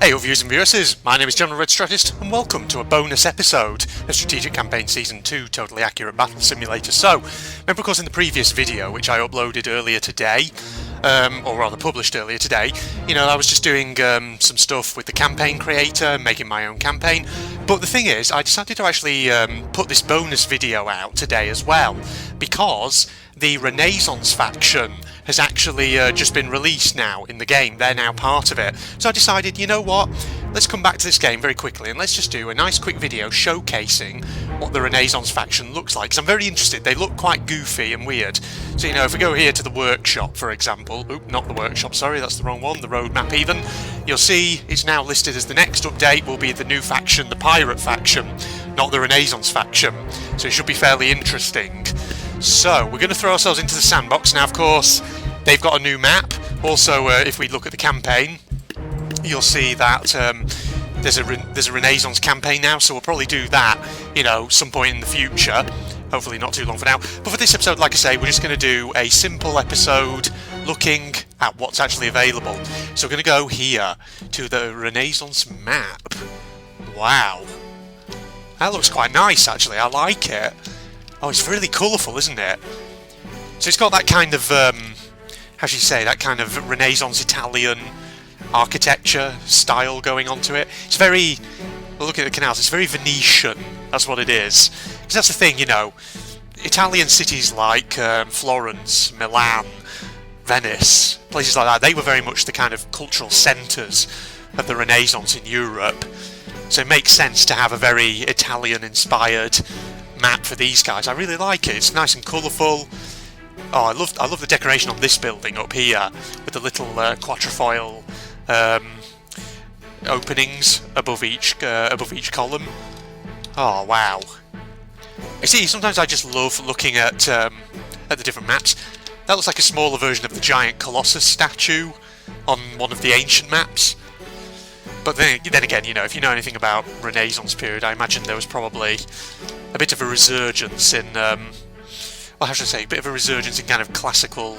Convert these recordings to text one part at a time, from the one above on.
Hey viewers and viewers, my name is General Red Strategist and welcome to a bonus episode of Strategic Campaign Season 2 Totally Accurate Battle Simulator. So, remember of course in the previous video, which I uploaded earlier today, or rather published earlier today, I was just doing some stuff with the campaign creator, making my own campaign, but the thing is, I decided to actually put this bonus video out today as well, because the Renaissance faction has actually just been released now in the game. They're now part of it. So I decided, you know what, let's come back to this game very quickly and let's just do a nice quick video showcasing what the Renaissance faction looks like, because I'm very interested. They look quite goofy and weird. So, if we go here to the workshop, for example, not the workshop, sorry, that's the wrong one, the roadmap even, you'll see it's now listed as the next update will be the new faction, the Pirate faction, not the Renaissance faction. So it should be fairly interesting. So, we're going to throw ourselves into the sandbox. Now, of course, they've got a new map. Also, if we look at the campaign, you'll see that there's a Renaissance campaign now, so we'll probably do that, some point in the future. Hopefully not too long for now. But for this episode, like I say, we're just going to do a simple episode looking at what's actually available. So we're going to go here to the Renaissance map. Wow. That looks quite nice, actually. I like it. Oh, it's really colourful, isn't it? So it's got that kind of, how should you say, that kind of Renaissance Italian architecture style going onto it. It's very, well, look at the canals, it's very Venetian, that's what it is. Because that's the thing, Italian cities like Florence, Milan, Venice, places like that, they were very much the kind of cultural centres of the Renaissance in Europe. So it makes sense to have a very Italian-inspired map for these guys. I really like it. It's nice and colourful. Oh, I love the decoration on this building up here with the little quatrefoil openings above each column. Oh wow! I see. Sometimes I just love looking at the different maps. That looks like a smaller version of the giant Colossus statue on one of the ancient maps. But then again, if you know anything about Renaissance period, I imagine there was probably a bit of a resurgence in, how should I say, a bit of a resurgence in kind of classical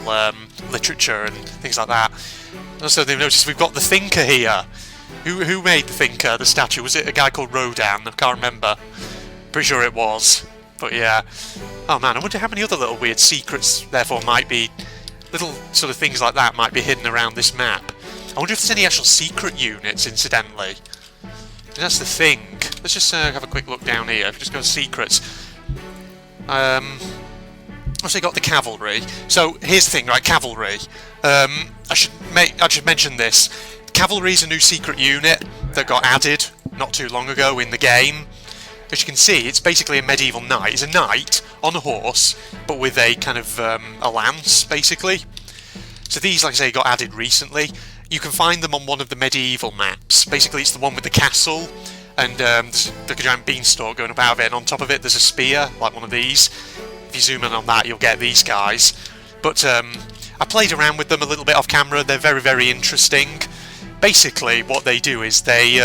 literature and things like that. Also, they've noticed we've got the Thinker here. Who made the Thinker, the statue? Was it a guy called Rodin? I can't remember. Pretty sure it was. But yeah. Oh man, I wonder how many other little weird secrets, therefore, might be, little sort of things like that might be hidden around this map. I wonder if there's any actual secret units, incidentally. That's the thing. Let's just have a quick look down here. If we just go to secrets. Also got the cavalry. So here's the thing, right? Cavalry. I should mention this. Cavalry is a new secret unit that got added not too long ago in the game. As you can see, it's basically a medieval knight. It's a knight on a horse, but with a kind of a lance, basically. So these, like I say, got added recently. You can find them on one of the medieval maps. Basically, it's the one with the castle, and there's like a giant beanstalk going up out of it, and on top of it there's a spear, like one of these. If you zoom in on that, you'll get these guys. But I played around with them a little bit off camera. They're very, very interesting. Basically, what they do is they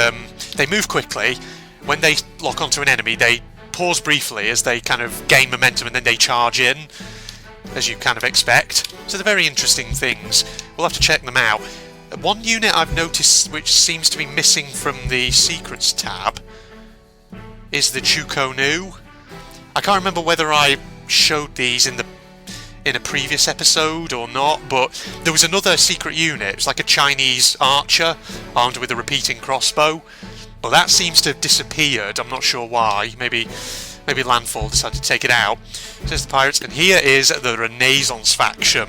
move quickly. When they lock onto an enemy, they pause briefly as they kind of gain momentum, and then they charge in, as you kind of expect. So they're very interesting things. We'll have to check them out. One unit I've noticed which seems to be missing from the Secrets tab is the Chukonu. I can't remember whether I showed these in a previous episode or not, but there was another secret unit. It was like a Chinese archer armed with a repeating crossbow. Well, that seems to have disappeared. I'm not sure why. Maybe Landfall decided to take it out. There's the pirates, and here is the Renaissance faction.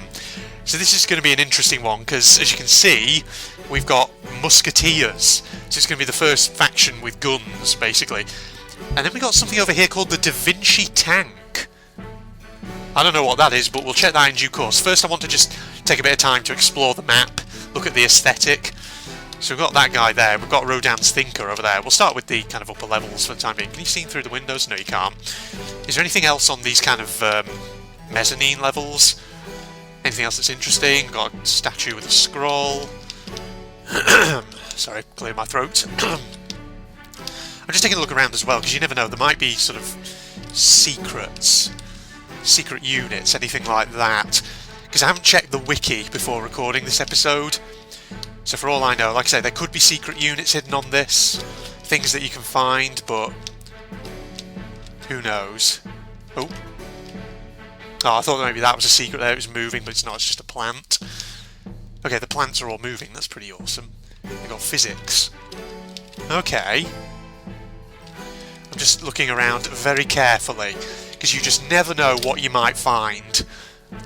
So this is going to be an interesting one, because as you can see, we've got musketeers. So it's going to be the first faction with guns, basically. And then we got something over here called the Da Vinci Tank. I don't know what that is, but we'll check that in due course. First, I want to just take a bit of time to explore the map, look at the aesthetic. So we've got that guy there, we've got Rodin's Thinker over there. We'll start with the kind of upper levels for the time being. Can you see through the windows? No, you can't. Is there anything else on these kind of mezzanine levels? Anything else that's interesting? Got a statue with a scroll. Sorry, clear my throat. I'm just taking a look around as well, because you never know, there might be sort of secret units, anything like that. Because I haven't checked the wiki before recording this episode. So for all I know, like I say, there could be secret units hidden on this, things that you can find, but who knows? Oh, I thought maybe that was a secret there, it was moving, but it's not, it's just a plant. Okay, the plants are all moving, that's pretty awesome. They've got physics. Okay. I'm just looking around very carefully, because you just never know what you might find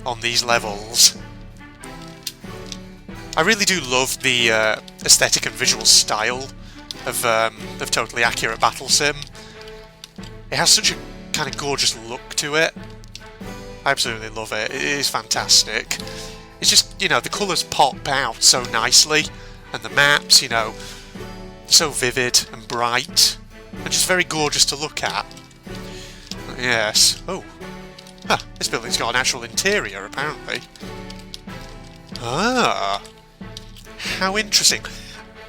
on these levels. I really do love the aesthetic and visual style of Totally Accurate Battle Sim. It has such a kind of gorgeous look to it. I absolutely love it. It is fantastic. It's just, you know, the colours pop out so nicely, and the maps, you know, so vivid and bright, and just very gorgeous to look at. Yes. Oh. Huh, this building's got an actual interior, apparently. Ah. How interesting.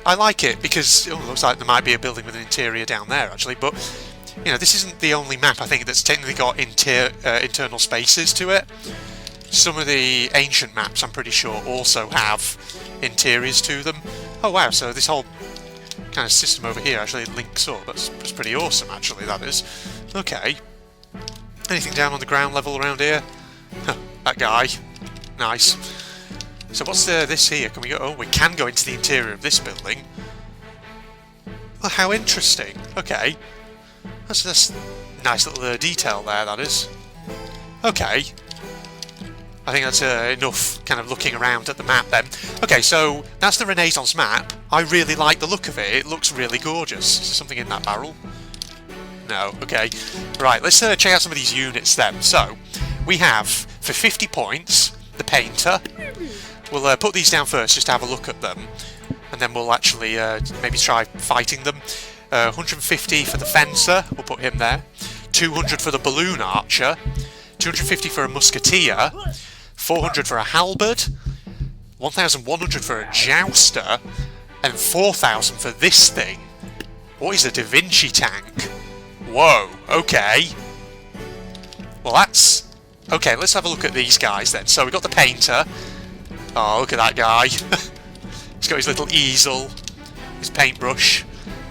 I like it because it looks like there might be a building with an interior down there, actually, but you know, this isn't the only map, I think, that's technically got internal spaces to it. Some of the ancient maps, I'm pretty sure, also have interiors to them. Oh wow, so this whole kind of system over here actually links up. That's pretty awesome, actually, that is. Okay. Anything down on the ground level around here? Huh, that guy. Nice. So what's this here? Can we go? Oh, we can go into the interior of this building. Well, how interesting. Okay. That's a nice little detail there, that is. Okay. I think that's enough kind of looking around at the map then. Okay, so that's the Renaissance map. I really like the look of it. It looks really gorgeous. Is there something in that barrel? No. Okay. Right, let's check out some of these units then. So, we have, for 50 points, the Painter. We'll put these down first just to have a look at them. And then we'll actually maybe try fighting them. 150 for the Fencer. We'll put him there. 200 for the Balloon Archer. 250 for a Musketeer. 400 for a Halberd. 1,100 for a Jouster. And 4,000 for this thing. What is a Da Vinci tank? Whoa, okay. Well, that's... Okay, let's have a look at these guys then. So we've got the Painter. Oh, look at that guy. He's got his little easel, his paintbrush.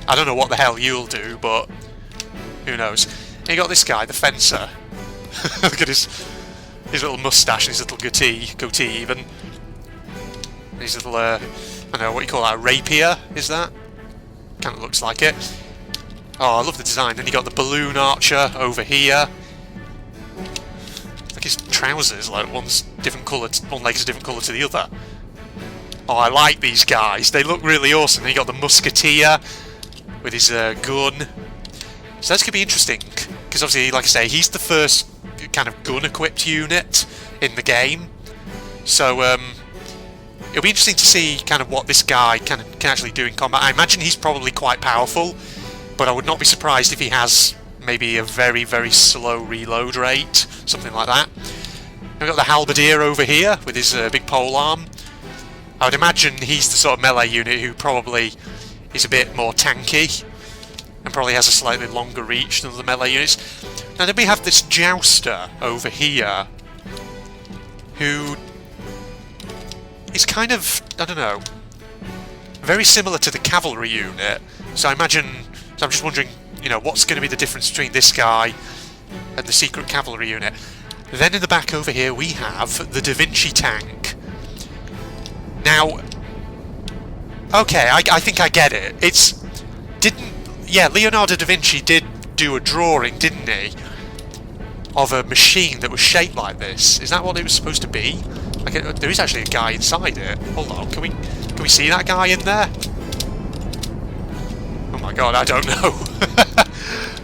I don't know what the hell you'll do, but who knows. And you got this guy, the Fencer. Look at his little moustache and his little goatee even. And his little, I don't know, what you call that, a rapier, is that? Kind of looks like it. Oh, I love the design. Then you got the Balloon Archer over here. Like his trousers, like one's different colour, one leg's a different colour to the other. Oh, I like these guys. They look really awesome. Then you got the Musketeer with his gun. So that's going to be interesting, because obviously, like I say, he's the first kind of gun-equipped unit in the game. So it'll be interesting to see kind of what this guy can actually do in combat. I imagine he's probably quite powerful, but I would not be surprised if he has maybe a very, very slow reload rate, something like that. We've got the Halberdier over here with his big polearm. I would imagine he's the sort of melee unit who probably is a bit more tanky and probably has a slightly longer reach than the melee units. Now then we have this Jouster over here who is kind of, I don't know, very similar to the cavalry unit. So I imagine, so I'm just wondering, you know, what's going to be the difference between this guy and the secret cavalry unit. Then in the back over here we have the Da Vinci tank. Now, okay, I think I get it. Yeah, Leonardo da Vinci did do a drawing, didn't he, of a machine that was shaped like this. Is that what it was supposed to be? Like, there is actually a guy inside it. Hold on, can we see that guy in there? Oh my god, I don't know.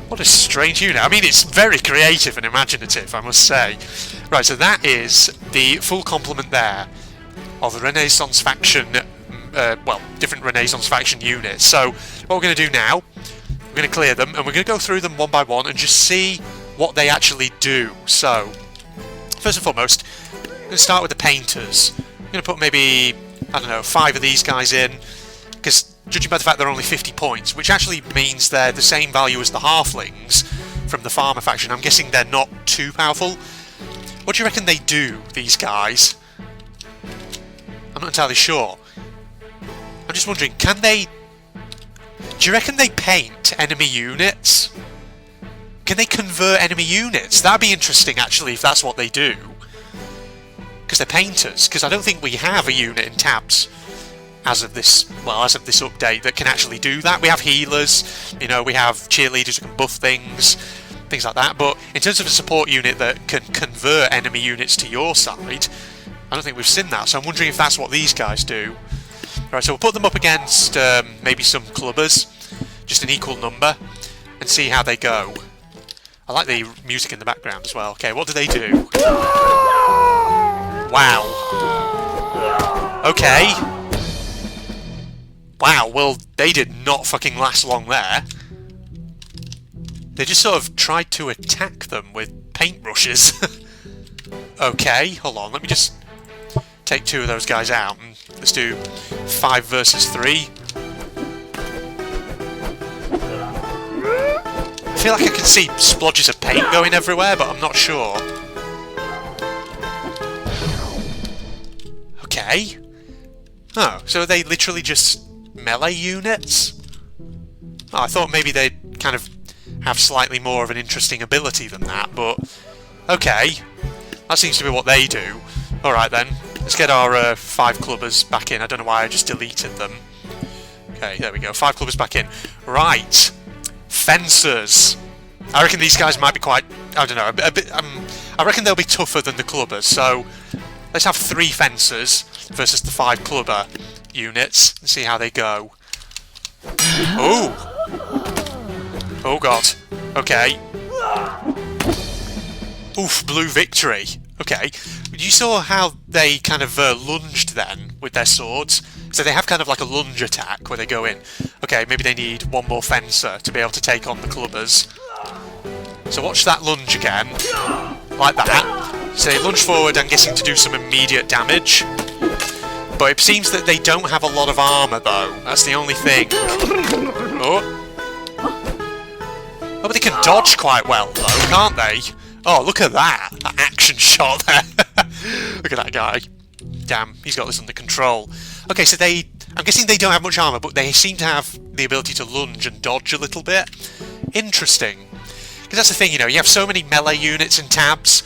What a strange unit. I mean, it's very creative and imaginative, I must say. Right, so that is the full complement there of the Renaissance faction, well, different Renaissance faction units. So, what we're going to do now, we're going to clear them, and we're going to go through them one by one and just see what they actually do. So, first and foremost, I'm going to start with the Painters. I'm going to put maybe, I don't know, 5 of these guys in, because judging by the fact they're only 50 points, which actually means they're the same value as the Halflings from the Farmer faction, I'm guessing they're not too powerful. What do you reckon they do, these guys? I'm not entirely sure. just wondering, can they... Do you reckon they paint enemy units? Can they convert enemy units? That'd be interesting, actually, if that's what they do. Because they're painters. Because I don't think we have a unit in tabs as of this, well, as of this update that can actually do that. We have healers, you know, we have cheerleaders who can buff things like that. But in terms of a support unit that can convert enemy units to your side, I don't think we've seen that. So I'm wondering if that's what these guys do. Right, so we'll put them up against maybe some clubbers, just an equal number, and see how they go. I like the music in the background as well. Okay, what do they do? Wow. Okay. Wow, well, they did not fucking last long there. They just sort of tried to attack them with paintbrushes. Okay, hold on, let me just take 2 of those guys out and let's do 5 versus 3. I feel like I can see splodges of paint going everywhere, but I'm not sure. Okay. Oh, so are they literally just melee units? Oh, I thought maybe they'd kind of have slightly more of an interesting ability than that, but okay. That seems to be what they do. Alright then, let's get our 5 clubbers back in. I don't know why I just deleted them. Okay, there we go. 5 clubbers back in. Right. Fencers. I reckon these guys might be quite... I don't know. A bit, I reckon they'll be tougher than the clubbers. So, let's have 3 fencers versus the 5 clubber units and see how they go. Oh! Oh god. Okay. Oof, blue victory. Okay. You saw how they kind of lunged then with their swords. So they have kind of like a lunge attack where they go in. Okay, maybe they need 1 more fencer to be able to take on the clubbers. So watch that lunge again. Like that. So they lunge forward, I'm guessing, to do some immediate damage. But it seems that they don't have a lot of armour though. That's the only thing. Oh. Oh, but they can dodge quite well though, can't they? Oh, look at that! That action shot there! Look at that guy. Damn, he's got this under control. Okay, so I'm guessing they don't have much armour, but they seem to have the ability to lunge and dodge a little bit. Interesting. Because that's the thing, you know, you have so many melee units in tabs.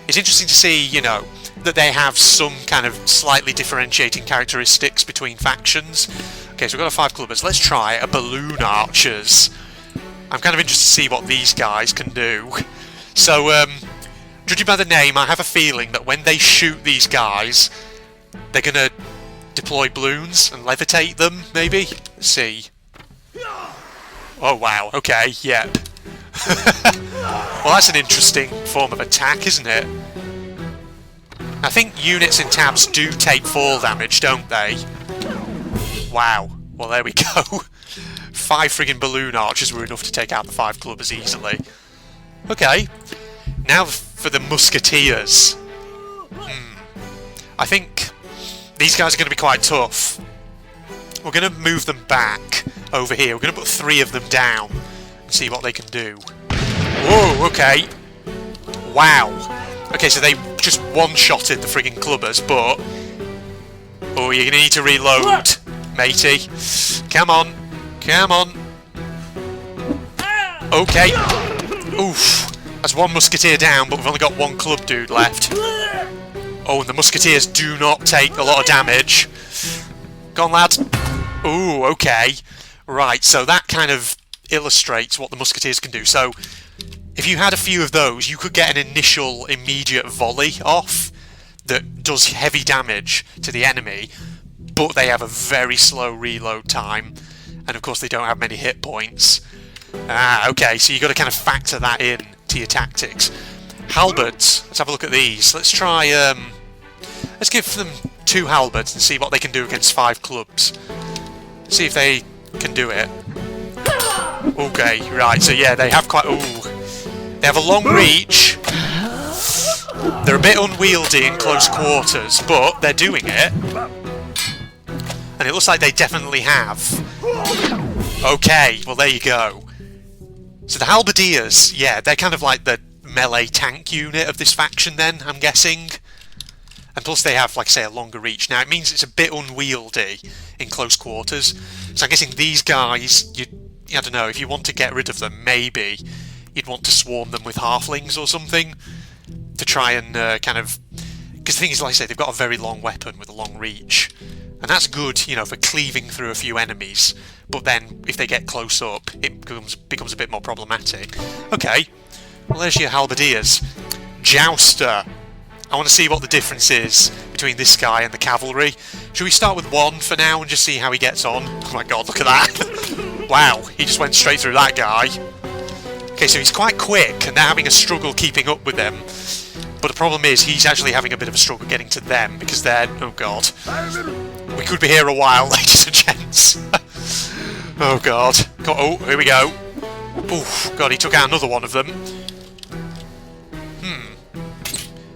It's interesting to see, you know, that they have some kind of slightly differentiating characteristics between factions. Okay, so we've got our 5 clubbers. Let's try a balloon archers. I'm kind of interested to see what these guys can do. So, judging by the name, I have a feeling that when they shoot these guys, they're going to deploy balloons and levitate them, maybe? Let's see. Oh, wow. Okay, yep. Well, that's an interesting form of attack, isn't it? I think units in tabs do take fall damage, don't they? Wow. Well, there we go. 5 friggin' balloon archers were enough to take out the 5 clubbers easily. Okay. Now for the musketeers. I think these guys are going to be quite tough. We're going to move them back over here. We're going to put 3 of them down and see what they can do. Whoa, okay. Wow. Okay, so they just one-shotted the friggin' clubbers, but... Oh, you're going to need to reload, matey. Come on. Come on. Okay. Oof. That's 1 musketeer down, but we've only got 1 club dude left. Oh, and the musketeers do not take a lot of damage. Go on, lads. Ooh, okay. Right, so that kind of illustrates what the musketeers can do. So, if you had a few of those, you could get an initial immediate volley off that does heavy damage to the enemy, but they have a very slow reload time, and of course they don't have many hit points. Ah, okay, so you've got to kind of factor that in to your tactics. Halberds, let's have a look at these. Let's try, let's give them 2 halberds and see what they can do against 5 clubs. See if they can do it. Okay, right, so yeah, they have quite... Ooh. They have a long reach. They're a bit unwieldy in close quarters, but they're doing it. And it looks like they definitely have. Okay, well there you go. So the halberdiers, yeah, they're kind of like the melee tank unit of this faction then, I'm guessing. And plus they have, like I say, a longer reach. Now it means it's a bit unwieldy in close quarters. So I'm guessing these guys, I don't know, if you want to get rid of them, maybe you'd want to swarm them with halflings or something to try and kind of... Because the thing is, like I say, they've got a very long weapon with a long reach. And that's good, you know, for cleaving through a few enemies. But then, if they get close up, it becomes a bit more problematic. Okay, well there's your halberdiers. Jouster. I want to see what the difference is between this guy and the cavalry. Should we start with one for now and just see how he gets on? Oh my god, look at that! Wow, he just went straight through that guy. Okay, so he's quite quick, and they're having a struggle keeping up with him. But the problem is, he's actually having a bit of a struggle getting to them, because they're... Oh god. We could be here a while, ladies and gents. Oh god. Oh, here we go. Oof, god, he took out another one of them.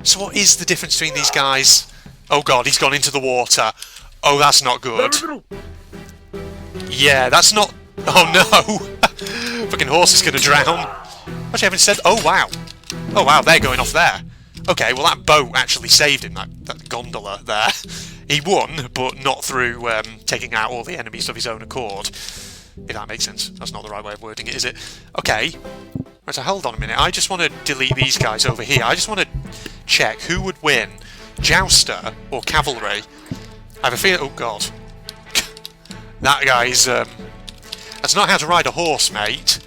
So what is the difference between these guys? Oh god, he's gone into the water. Oh, that's not good. Yeah, that's not... Oh no! Fucking horse is gonna drown. Actually, I haven't said... Oh wow. Oh wow, they're going off there. Okay, well that boat actually saved him, that gondola there. He won, but not through taking out all the enemies of his own accord. If that makes sense. That's not the right way of wording it, is it? Okay. Right, so hold on a minute. I just want to delete these guys over here. I just want to check who would win, Jouster or Cavalry. I have a feeling... Oh god. That guy's... That's not how to ride a horse, mate.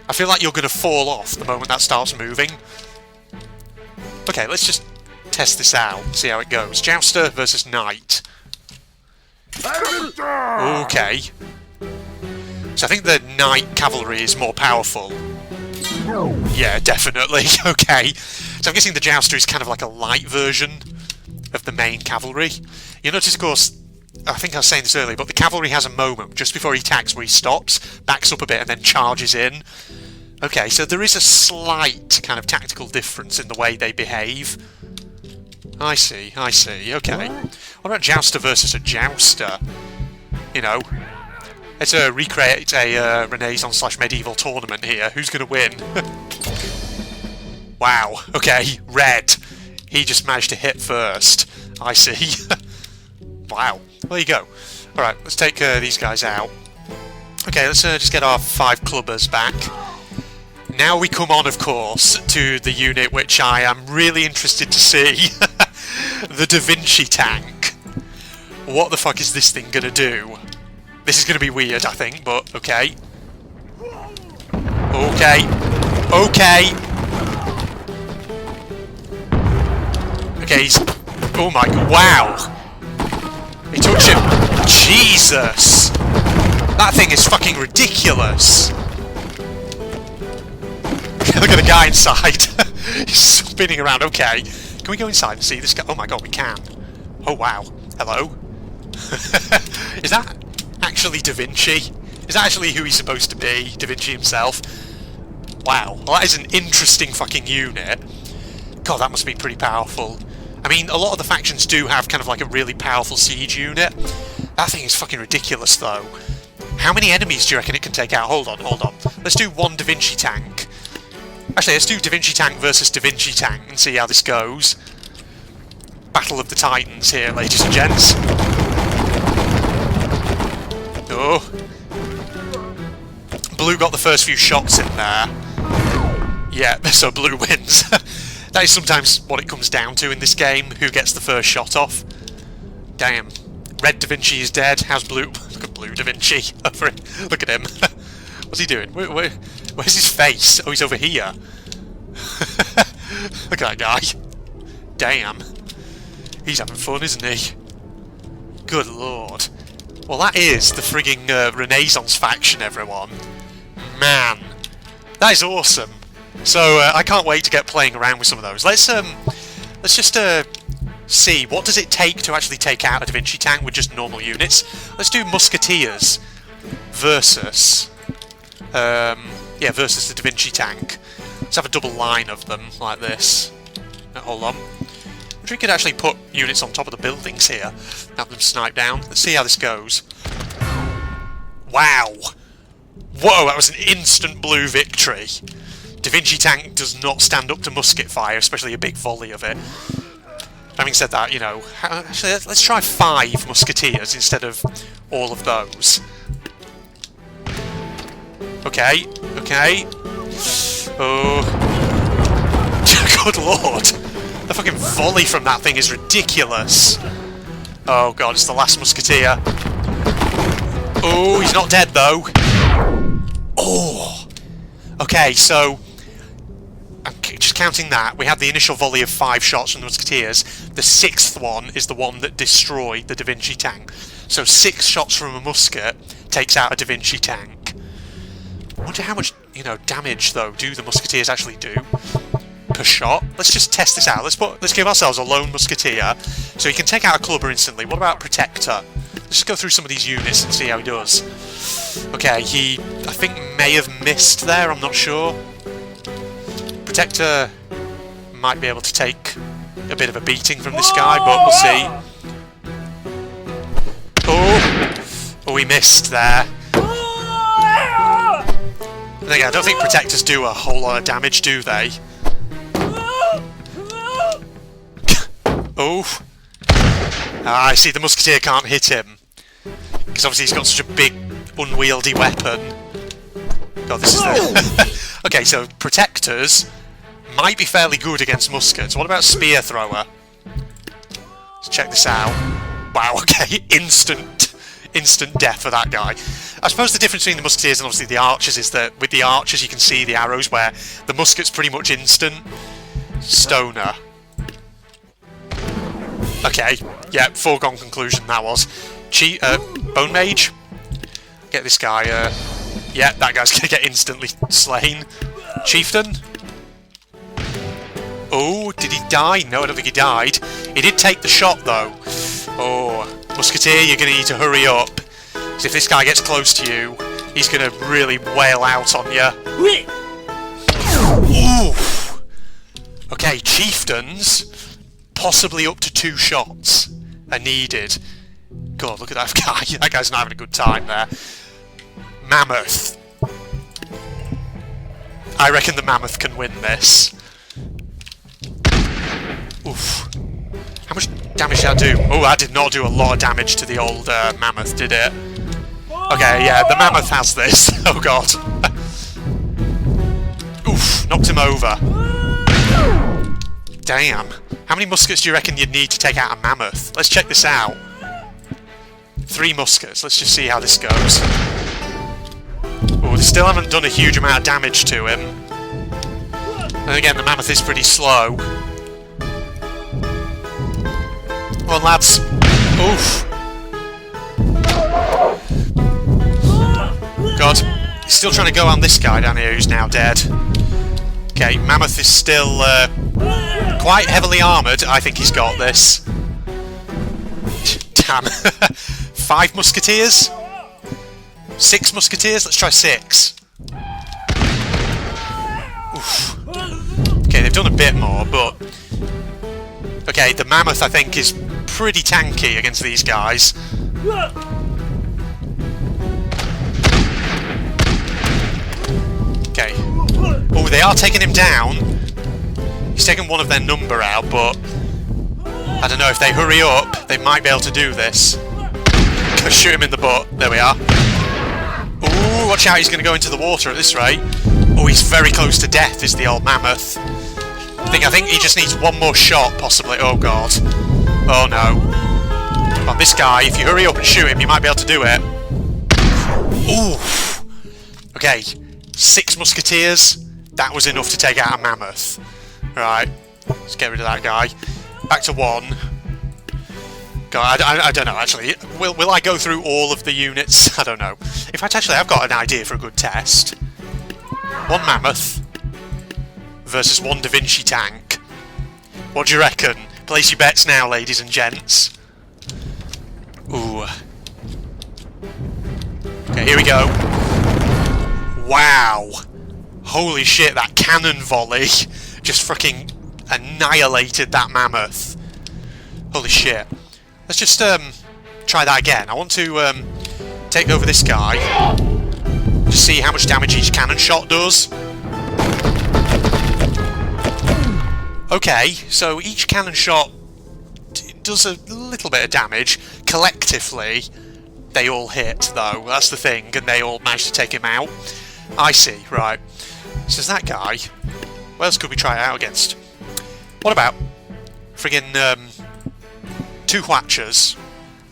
I feel like you're going to fall off the moment that starts moving. Okay, let's just test this out, see how it goes. Jouster versus Knight. Okay. So I think the Knight Cavalry is more powerful. Yeah, definitely. Okay. So I'm guessing the Jouster is kind of like a light version of the main Cavalry. You'll notice, of course, I think I was saying this earlier, but the Cavalry has a moment just before he attacks where he stops, backs up a bit, and then charges in. Okay, so there is a slight kind of tactical difference in the way they behave. I see, okay. What about Jouster versus a Jouster? You know, let's recreate a Renaissance/medieval tournament here. Who's going to win? Wow, okay, red. He just managed to hit first. I see. Wow, there you go. Alright, let's take these guys out. Okay, let's just get our 5 clubbers back. Now we come on, of course, to the unit which I am really interested to see. The Da Vinci tank. What the fuck is this thing gonna do? This is gonna be weird, I think, but okay. Okay. Okay. Okay, he's... Oh my... Wow! He took him. Jesus! That thing is fucking ridiculous! Look at the guy inside. He's spinning around. Okay. Can we go inside and see this guy? Oh my god, we can. Oh wow. Hello? Is that actually Da Vinci? Is that actually who he's supposed to be? Da Vinci himself? Wow. Well, that is an interesting fucking unit. God, that must be pretty powerful. I mean, a lot of the factions do have kind of like a really powerful siege unit. That thing is fucking ridiculous, though. How many enemies do you reckon it can take out? Hold on, hold on. Let's do one Da Vinci tank. Actually, let's do Da Vinci tank versus Da Vinci tank and see how this goes. Battle of the Titans here, ladies and gents. Oh. Blue got the first few shots in there. Yeah, so blue wins. That is sometimes what it comes down to in this game, who gets the first shot off. Damn. Red Da Vinci is dead. How's blue? Look at blue Da Vinci. Look at him. What's he doing? Where's his face? Oh, he's over here. Look at that guy. Damn. He's having fun, isn't he? Good lord. Well, that is the frigging Renaissance faction, everyone. Man. That is awesome. So, I can't wait to get playing around with some of those. Let's just see, what does it take to actually take out a Da Vinci tank with just normal units? Let's do Musketeers versus... yeah, versus the Da Vinci tank. Let's have a double line of them, like this. Hold on. I wish we could actually put units on top of the buildings here. Have them snipe down. Let's see how this goes. Wow! Whoa, that was an instant blue victory. Da Vinci tank does not stand up to musket fire, especially a big volley of it. Having said that, you know, actually, let's try 5 musketeers instead of all of those. Okay, okay. Oh. Good lord. The fucking volley from that thing is ridiculous. Oh god, it's the last musketeer. Oh, he's not dead though. Oh. Okay, so I'm just counting that. We had the initial volley of 5 shots from the musketeers. The 6th one is the one that destroyed the Da Vinci tank. So 6 shots from a musket takes out a Da Vinci tank. I wonder how much, you know, damage though do the musketeers actually do per shot. Let's just test this out. Let's give ourselves a lone musketeer so he can take out a clubber instantly. What about protector? Let's just go through some of these units and see how he does. Okay, he I think may have missed there, I'm not sure. Protector might be able to take a bit of a beating from this guy, but we'll see. Oh, he missed there. And again, I don't think protectors do a whole lot of damage, do they? Oh. I see, the musketeer can't hit him. Because obviously he's got such a big, unwieldy weapon. God, this is the... Okay, so protectors might be fairly good against muskets. What about spear thrower? Let's check this out. Wow, okay, instant death for that guy. I suppose the difference between the musketeers and obviously the archers is that with the archers you can see the arrows where the musket's pretty much instant. Stoner. Okay, yeah, foregone conclusion that was. Bone Mage. Get this guy, yeah, that guy's gonna get instantly slain. Chieftain. Oh, did he die? No, I don't think he died. He did take the shot though. Oh, Musketeer, you're gonna need to hurry up. Because if this guy gets close to you, he's gonna really wail out on you. Ooh. Okay, Chieftains, possibly up to 2 shots are needed. God, look at that guy. That guy's not having a good time there. Mammoth. I reckon the Mammoth can win this. Oof. How much damage did that do? Oh, that did not do a lot of damage to the old Mammoth, did it? Okay, yeah, the Mammoth has this. Oh god. Oof, knocked him over. Damn. How many muskets do you reckon you'd need to take out a Mammoth? Let's check this out. 3 muskets. Let's just see how this goes. Oh, they still haven't done a huge amount of damage to him. And again, the Mammoth is pretty slow. Come on, lads. Oof. God. He's still trying to go on this guy down here who's now dead. Okay, Mammoth is still quite heavily armoured. I think he's got this. Damn. 5 musketeers? 6 musketeers? Let's try 6. Oof. Okay, they've done a bit more, but... Okay, the Mammoth, I think, is pretty tanky against these guys. Okay. Oh, they are taking him down. He's taken one of their number out, but... I don't know, if they hurry up, they might be able to do this. Go shoot him in the butt. There we are. Ooh, watch out, he's going to go into the water at this rate. Oh, he's very close to death, is the old Mammoth. I think he just needs one more shot, possibly. Oh, God. Oh, no. Come on, this guy, if you hurry up and shoot him, you might be able to do it. Ooh. Okay, 6 musketeers. That was enough to take out a Mammoth. Right, let's get rid of that guy. Back to 1. God, I don't know, actually. Will I go through all of the units? I don't know. In fact, actually, I've got an idea for a good test. 1 Mammoth versus 1 Da Vinci tank. What do you reckon? Place your bets now, ladies and gents. Ooh. Okay, here we go. Wow. Holy shit, that cannon volley just fucking annihilated that Mammoth. Holy shit. Let's just try that again. I want to take over this guy. Just see how much damage each cannon shot does. Okay, so each cannon shot does a little bit of damage. Collectively, they all hit, though. That's the thing, and they all managed to take him out. I see, right. So is that guy. What else could we try it out against? What about friggin' 2 Hwatchers?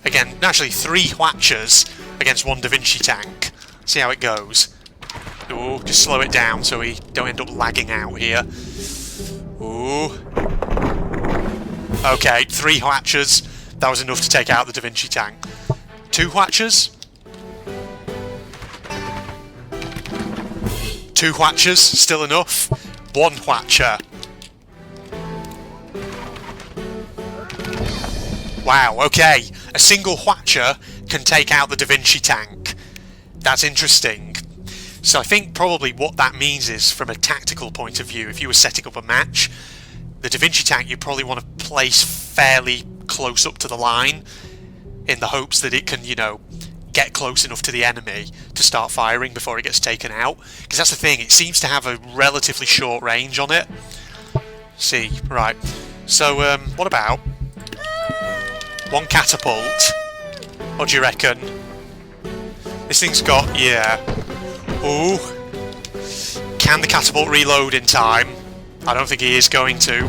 Again, actually 3 Hwatchers against 1 Da Vinci tank. See how it goes. Ooh, just slow it down so we don't end up lagging out here. Ooh. Okay, 3 Hwatchers. That was enough to take out the Da Vinci tank. 2 Hwatchers. 2 Hwatchers, still enough. 1 Hwatcher. Wow, okay. A single Hwatcher can take out the Da Vinci tank. That's interesting. So I think probably what that means is, from a tactical point of view, if you were setting up a match, the Da Vinci tank you probably want to place fairly close up to the line in the hopes that it can, you know, get close enough to the enemy to start firing before it gets taken out. Because that's the thing, it seems to have a relatively short range on it. See, right. So, what about 1 catapult? What do you reckon? This thing's got, yeah. Ooh. Can the catapult reload in time? I don't think he is going to.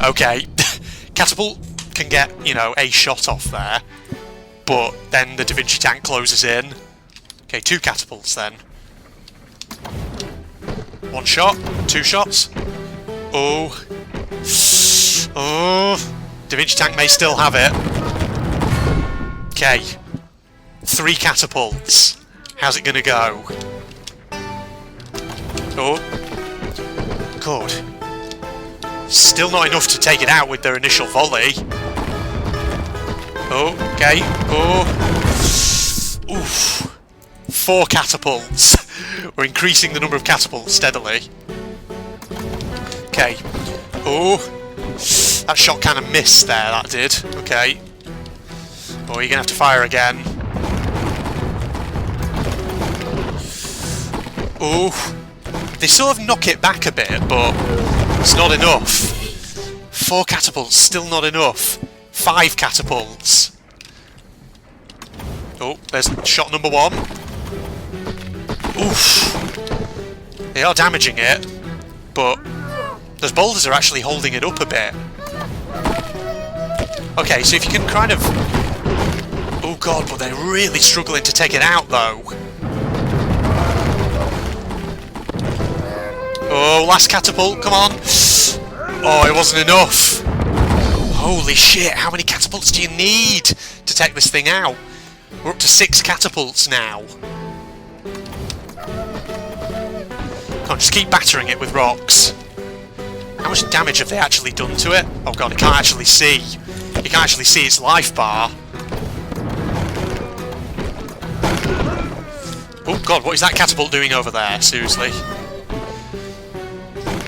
Okay. Catapult can get, you know, a shot off there. But then the Da Vinci tank closes in. Okay, 2 catapults then. 1 shot, 2 shots. Oh. Oh. Da Vinci tank may still have it. Okay. 3 catapults. How's it gonna go? Oh. Good. Still not enough to take it out with their initial volley. Oh, okay. Oh. Oof. 4 catapults. We're increasing the number of catapults steadily. Okay. Oh. That shot kind of missed there, that did. Okay. Oh, you're gonna have to fire again. Oh. They sort of knock it back a bit, but it's not enough. 4 catapults, still not enough. 5 catapults. Oh, there's shot number 1. Oof. They are damaging it, but those boulders are actually holding it up a bit. Okay, so if you can kind of... Oh god, but they're really struggling to take it out, though. Oh, last catapult, come on. Oh, it wasn't enough. Holy shit, how many catapults do you need to take this thing out? We're up to 6 catapults now. Come on, just keep battering it with rocks. How much damage have they actually done to it? Oh god, I can't actually see. You can't actually see its life bar. Oh god, what is that catapult doing over there? Seriously.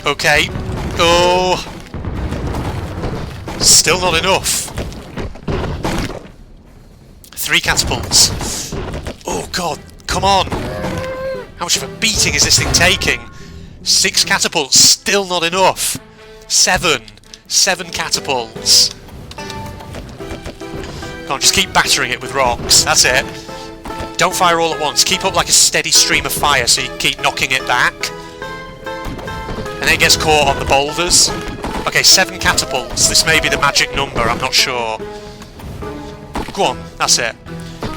Okay. Oh. Still not enough. 3 catapults. Oh god, come on. How much of a beating is this thing taking? 6 catapults, still not enough. 7 catapults. Come on, just keep battering it with rocks. That's it. Don't fire all at once. Keep up like a steady stream of fire so you can keep knocking it back. And then it gets caught on the boulders. Okay, 7 catapults. This may be the magic number, I'm not sure. Go on, that's it.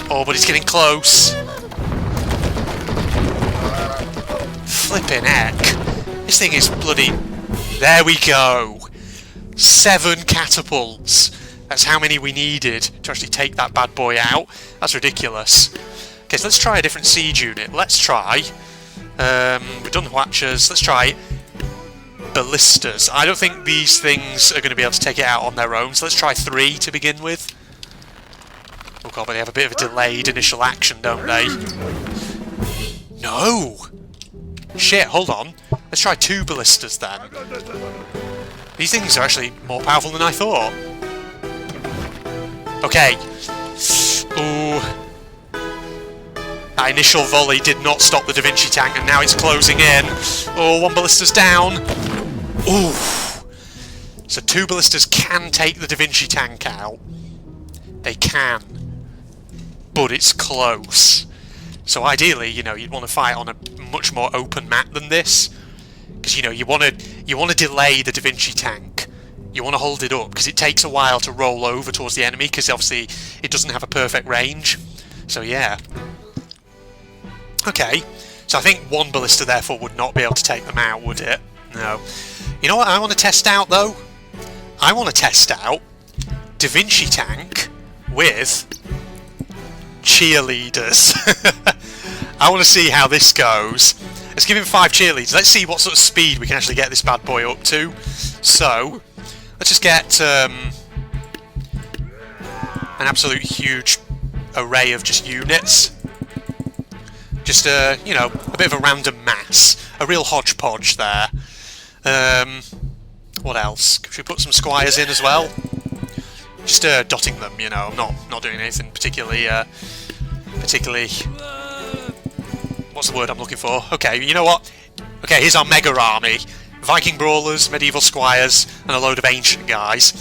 Oh, but it's getting close. Flippin' heck. This thing is bloody... There we go. 7 catapults. That's how many we needed to actually take that bad boy out. That's ridiculous. Okay, so let's try a different siege unit. Let's try... we've done Hwatchers. Let's try... ballistas. I don't think these things are going to be able to take it out on their own, so let's try 3 to begin with. Oh god, but they have a bit of a delayed initial action, don't they? No! Shit, hold on. Let's try 2 ballistas then. These things are actually more powerful than I thought. Okay. Ooh. That initial volley did not stop the Da Vinci tank, and now it's closing in. Oh, 1 ballista's down. Ooh. So 2 ballistas can take the Da Vinci tank out. They can. But it's close. So ideally, you know, you'd want to fight on a much more open map than this. Because, you know, you want to delay the Da Vinci tank. You want to hold it up, because it takes a while to roll over towards the enemy, because obviously it doesn't have a perfect range. So yeah. Okay. So I think 1 ballista therefore would not be able to take them out, would it? No. You know what I want to test out though? I want to test out Da Vinci tank with cheerleaders. I want to see how this goes. Let's give him 5 cheerleaders. Let's see what sort of speed we can actually get this bad boy up to. So, let's just get an absolute huge array of just units. Just you know, a bit of a random mass. A real hodgepodge there. What else? Should we put some squires in as well? Just dotting them, you know. I'm not doing anything particularly what's the word I'm looking for? Okay, you know what? Okay, here's our mega army. Viking brawlers, medieval squires, and a load of ancient guys.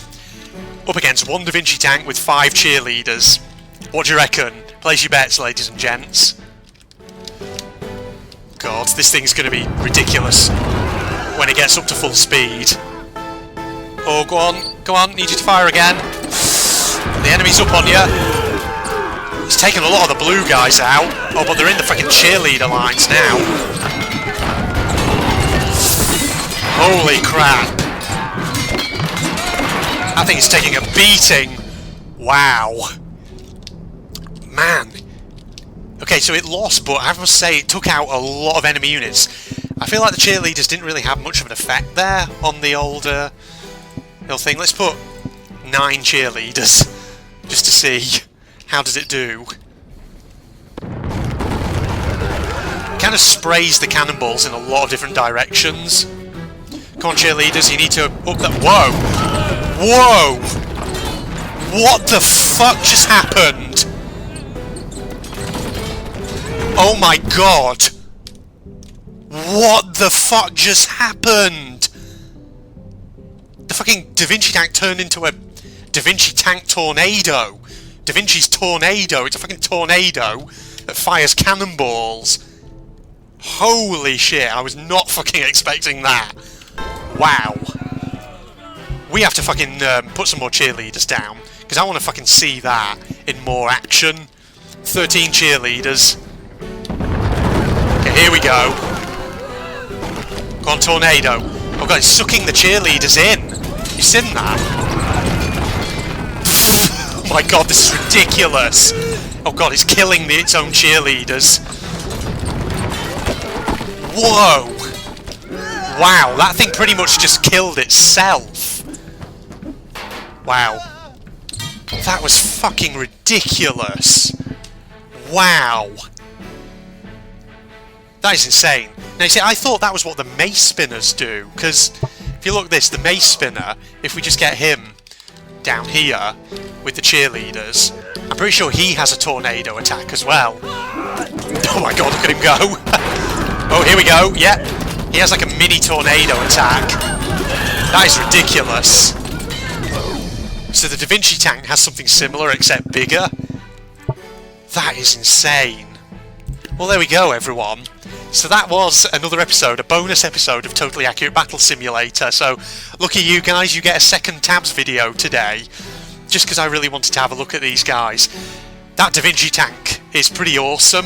Up against 1 Da Vinci tank with 5 cheerleaders. What do you reckon? Place your bets, ladies and gents. God, this thing's going to be ridiculous when it gets up to full speed. Oh, go on, need you to fire again. The enemy's up on you. He's taken a lot of the blue guys out. Oh, but they're in the fucking cheerleader lines now. Holy crap. I think it's taking a beating. Wow. Man. Okay, so it lost, but I must say it took out a lot of enemy units. I feel like the cheerleaders didn't really have much of an effect there on the old thing. Let's put 9 cheerleaders just to see how does it do. Kind of sprays the cannonballs in a lot of different directions. Come on, cheerleaders, you need to up that. Whoa! Whoa! What the fuck just happened? Oh my god! What the fuck just happened? The fucking Da Vinci tank turned into a Da Vinci tank tornado. Da Vinci's tornado. It's a fucking tornado that fires cannonballs. Holy shit, I was not fucking expecting that. Wow. We have to fucking put some more cheerleaders down, because I want to fucking see that in more action. 13 cheerleaders. Okay, here we go. Go on, tornado. Oh god, it's sucking the cheerleaders in. You seen that? Oh my god, this is ridiculous. Oh god, it's killing its own cheerleaders. Whoa! Wow, that thing pretty much just killed itself. Wow. That was fucking ridiculous. Wow. That is insane. Now you see, I thought that was what the mace spinners do, because if you look at this, the mace spinner, if we just get him down here with the cheerleaders, I'm pretty sure he has a tornado attack as well. Oh my god, look at him go! Oh, here we go, yeah. He has like a mini tornado attack. That is ridiculous. So the Da Vinci tank has something similar except bigger. That is insane. Well, there we go, everyone. So that was another episode, a bonus episode of Totally Accurate Battle Simulator. So, lucky you guys, you get a second tabs video today, just because I really wanted to have a look at these guys. That Da Vinci tank is pretty awesome,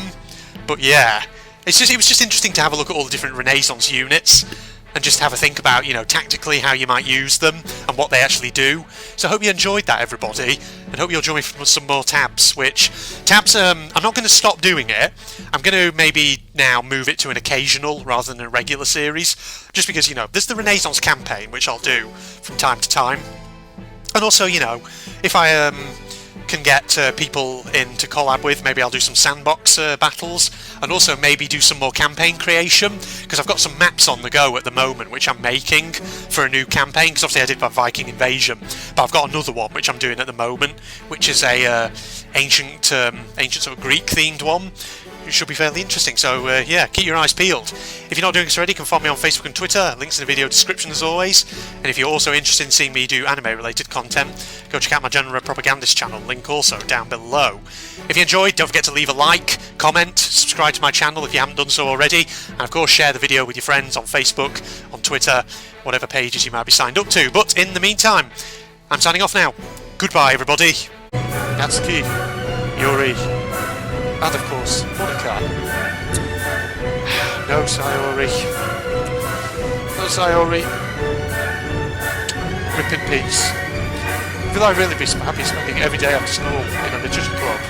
but yeah, it was just interesting to have a look at all the different Renaissance units, and just have a think about, you know, tactically how you might use them, and what they actually do. So I hope you enjoyed that, everybody, and hope you'll join me for some more tabs, which, tabs, I'm not going to stop doing it. I'm going to maybe now move it to an occasional rather than a regular series, just because, you know, there's the Renaissance campaign, which I'll do from time to time. And also, you know, if I can get people in to collab with, maybe I'll do some sandbox battles, and also maybe do some more campaign creation, because I've got some maps on the go at the moment which I'm making for a new campaign, because obviously I did my Viking Invasion, but I've got another one which I'm doing at the moment, which is a ancient sort of Greek themed one, it should be fairly interesting. So yeah, keep your eyes peeled. If you're not doing this already, you can follow me on Facebook and Twitter. Links in the video description as always. And if you're also interested in seeing me do anime-related content, go check out my General Propagandist channel. Link also down below. If you enjoyed, don't forget to leave a like, comment, subscribe to my channel if you haven't done so already, and of course share the video with your friends on Facebook, on Twitter, whatever pages you might be signed up to. But in the meantime, I'm signing off now. Goodbye, everybody. Natsuki, Yuri, and of course, Monica. No Sayori. No Sayori. Rip in peace. Will I really be happy spending every day after school in a literature club?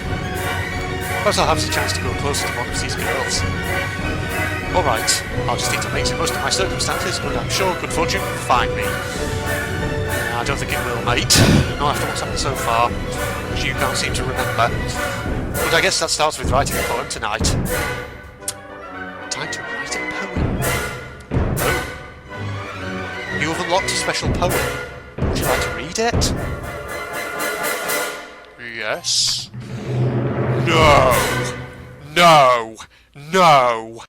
Perhaps I'll have the chance to grow closer to one of these girls. Alright, I'll just need to make the most of my circumstances, but I'm sure good fortune will find me. I don't think it will, mate. Not after what's happened so far, which you can't seem to remember. But I guess that starts with writing a poem tonight. Time to write a poem. Oh. You have unlocked a special poem. Would you like to read it? Yes. No! No! No!